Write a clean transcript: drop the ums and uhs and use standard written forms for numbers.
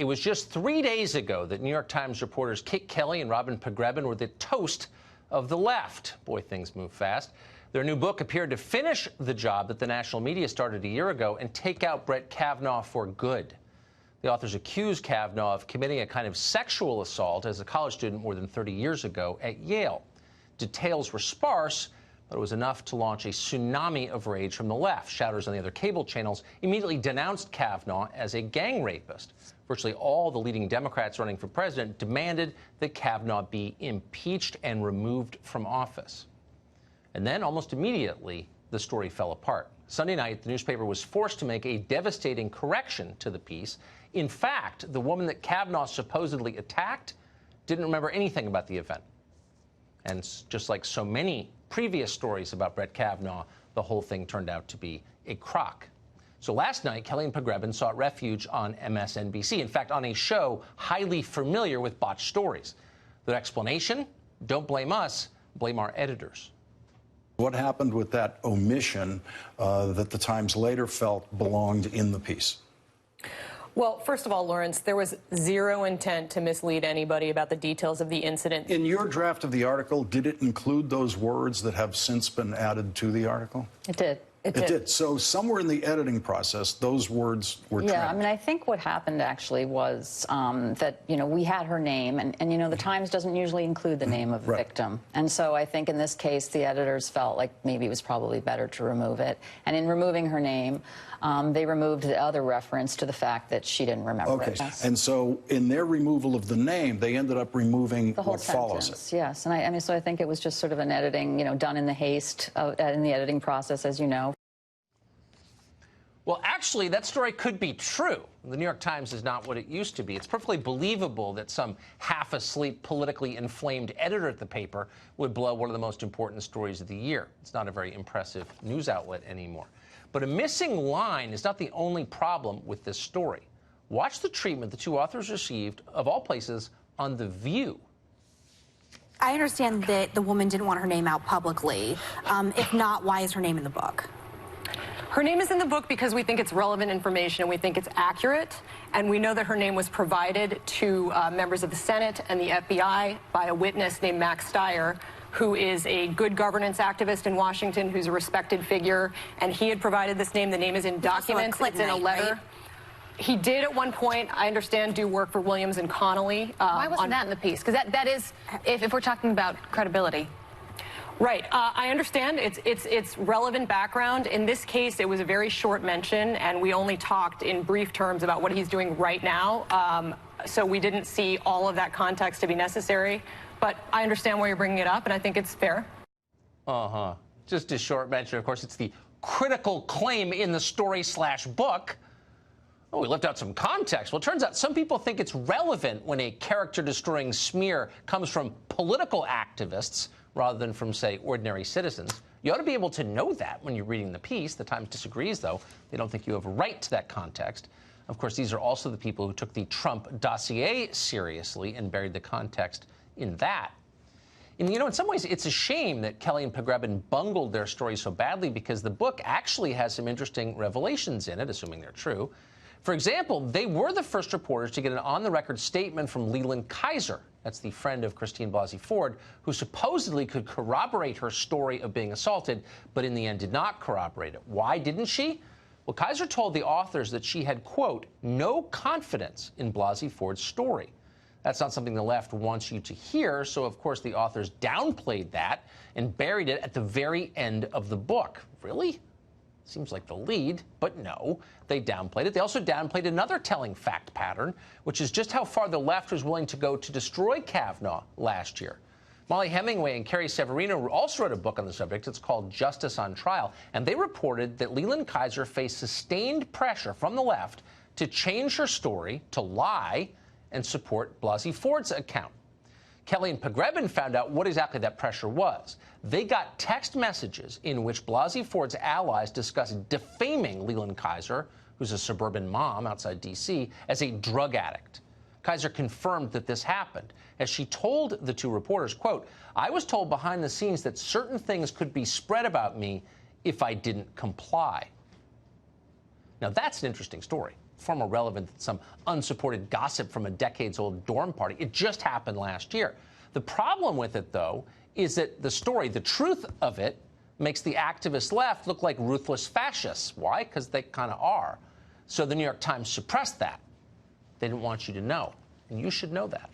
It was just 3 days ago that New York Times reporters Kit Kelly and Robin Pogrebin were the toast of the left. Boy, things move fast. Their new book appeared to finish the job that the national media started a year ago and take out Brett Kavanaugh for good. The authors accuse Kavanaugh of committing a kind of sexual assault as a college student more than 30 years ago at Yale. Details were sparse, but it was enough to launch a tsunami of rage from the left. Shouters on the other cable channels immediately denounced Kavanaugh as a gang rapist. Virtually all the leading Democrats running for president demanded that Kavanaugh be impeached and removed from office. And then, almost immediately, the story fell apart. Sunday night, the newspaper was forced to make a devastating correction to the piece. In fact, the woman that Kavanaugh supposedly attacked didn't remember anything about the event. And just like so many previous stories about Brett Kavanaugh, the whole thing turned out to be a crock. So last night, Kelly and Pogrebin sought refuge on MSNBC. In fact, on a show highly familiar with botched stories. Their explanation? Don't blame us, blame our editors. What happened with that omission that the Times later felt belonged in the piece? Well, first of all, Lawrence, there was zero intent to mislead anybody about the details of the incident. In your draft of the article, did it include those words that have since been added to the article? It did. It did. So somewhere in the editing process, those words were trimmed. Yeah, I mean, I think what happened actually was that, we had her name, and the Times doesn't usually include the name of the victim. And so I think in this case, the editors felt like maybe it was probably better to remove it. And in removing her name, they removed the other reference to the fact that she didn't remember it. Okay. And so in their removal of the name, they ended up removing the whole what follows it. Yes. And I mean, so I think it was just sort of an editing, done in the haste in the editing process, as you know. Well, actually, that story could be true. The New York Times is not what it used to be. It's perfectly believable that some half-asleep, politically inflamed editor at the paper would blow one of the most important stories of the year. It's not a very impressive news outlet anymore. But a missing line is not the only problem with this story. Watch the treatment the two authors received, of all places, on The View. I understand that the woman didn't want her name out publicly. If not, why is her name in the book? Her name is in the book because we think it's relevant information and we think it's accurate. And we know that her name was provided to members of the Senate and the FBI by a witness named Max Stier, who is a good governance activist in Washington, who's a respected figure. And he had provided this name. The name is in documents. It's in a letter. Right? He did at one point, I understand, do work for Williams and Connolly. Why wasn't that in the piece? Because that is, if we're talking about credibility. Right. I understand it's relevant background. In this case, it was a very short mention, and we only talked in brief terms about what he's doing right now. So we didn't see all of that context to be necessary. But I understand why you're bringing it up, and I think it's fair. Just a short mention. Of course, it's the critical claim in the story/book. Oh, we left out some context. Well, it turns out some people think it's relevant when a character-destroying smear comes from political activists rather than from, say, ordinary citizens. You ought to be able to know that when you're reading the piece. The Times disagrees, though. They don't think you have a right to that context. Of course, these are also the people who took the Trump dossier seriously and buried the context in that. And, in some ways, it's a shame that Kelly and Pogrebin bungled their story so badly, because the book actually has some interesting revelations in it, assuming they're true. For example, they were the first reporters to get an on-the-record statement from Leland Kaiser. That's the friend of Christine Blasey Ford, who supposedly could corroborate her story of being assaulted, but in the end did not corroborate it. Why didn't she? Well, Kaiser told the authors that she had, quote, no confidence in Blasey Ford's story. That's not something the left wants you to hear, so of course the authors downplayed that and buried it at the very end of the book. Really? Seems like the lead, but no, they downplayed it. They also downplayed another telling fact pattern, which is just how far the left was willing to go to destroy Kavanaugh last year. Molly Hemingway and Carrie Severino also wrote a book on the subject. It's called Justice on Trial, and they reported that Leland Kaiser faced sustained pressure from the left to change her story, to lie, and support Blasey Ford's account. Kelly and Pogrebin found out what exactly that pressure was. They got text messages in which Blasey Ford's allies discussed defaming Leland Kaiser, who's a suburban mom outside D.C., as a drug addict. Kaiser confirmed that this happened, as she told the two reporters, quote, I was told behind the scenes that certain things could be spread about me if I didn't comply. Now, that's an interesting story. far more relevant than some unsupported gossip from a decades-old dorm party. It just happened last year. The problem with it, though, is that the story, the truth of it, makes the activist left look like ruthless fascists. Why? Because they kind of are. So the New York Times suppressed that. They didn't want you to know, and you should know that.